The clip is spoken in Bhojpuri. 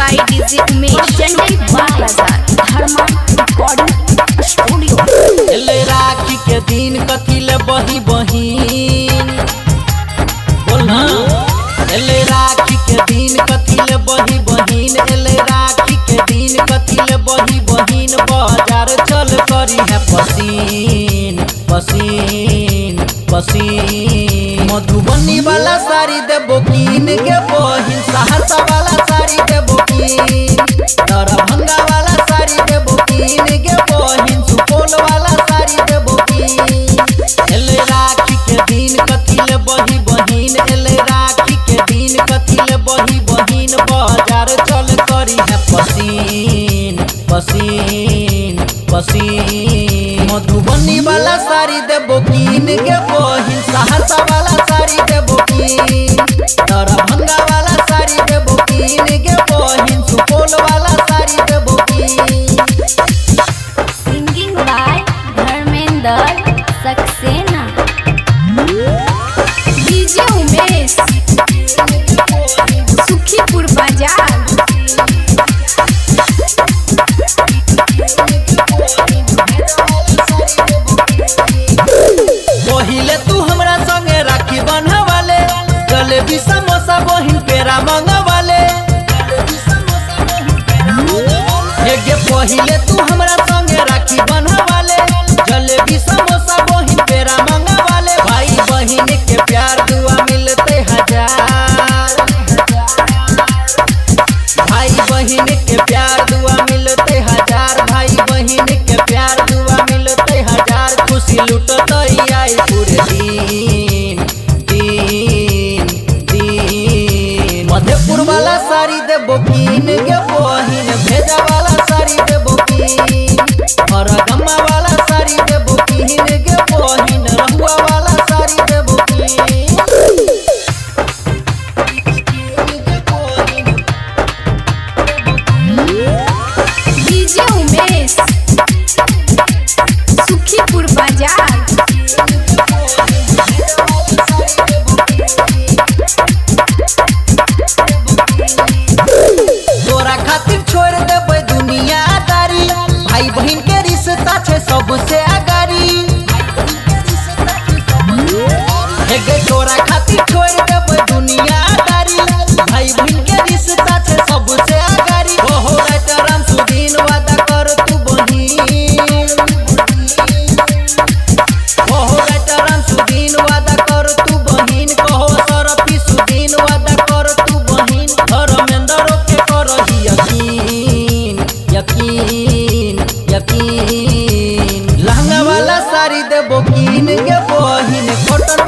by DJ Umesh Chandel Bazaar Dharma Recording Studio। ले राखी के दिन कथिले बही बहिन बोलना। ले राखी के दिन कथिले बही बहिन। ले राखी के दिन कथिले बही बहिन। बाजार चल करी है पसीन पसीन पसीन। मधुबनी वाला साड़ी देबो कीन के बहिन। सहरसा वाला साड़ी देबो कीन। दरभंगा वाला साड़ी देबो कीन के बहिन। सुपौल वाला साड़ी देबो कीन। ले राखी के दिन कथिले बही बहिन। ले राखी के दिन कथिले बही बहिन। बाजार चल करी है पसीन पसीन पसीन। मधुबनी वाला साड़ी देबो कीन के बहिन। सहरसा वाला साड़ी देबो कीन। दरभंगा वाला साड़ी देबो कीन के बहिन। सुपौल वाला साड़ी देबो कीन। Singing by Dharmender Saxena। DJ Umesh Sukhipur Bazaar। पहिले तू हमरा संगे राखी बन्हवाले। जलेबी समोसा बहिन पेड़ा मंगवाले। हे पहिले तू हमरा संगे राखी बन्हवाले। जलेबी समोसा बहिन पेड़ा मंगवाले। भाई बहिन के प्यार दुआ मिलते हजार। भाई बहिन के प्यार दुआ मिलते हजार। भाई बहिन के प्यार दुआ मिलते हजार। खुशी लुटत आई पूरे दिन दिन दिन। मधेपुर वाला साड़ी देबो कीन के बहिन। भेजा वाला साड़ी देबो कीन। हरगम्मा वाला साड़ी देबो कीन के बहिन। रहुआ वाला साड़ी देबो कीन। DJ Umesh Sukhipur Bazaar। तोरा खातिर छोड़ देबै दुनियादारी। भाई बहिन के रिश्ता छे सबसे आगारी। हे गे तोरा खातिर छोड़ देबै दुनियादारी। भाई बहिन के रिश्ता छे सबसे आगारी। ओहो राम सुदीन वादा कर तू बहिन। ओहो राम सुदीन वादा कर तू बहिन। कहो सरफी सुदीन वादा कर तू बहिन। धर्मेंद्र के करही यकीन यकीन यकीन। लहंगा वाला साड़ी देबो कीन के बहिन। कॉटन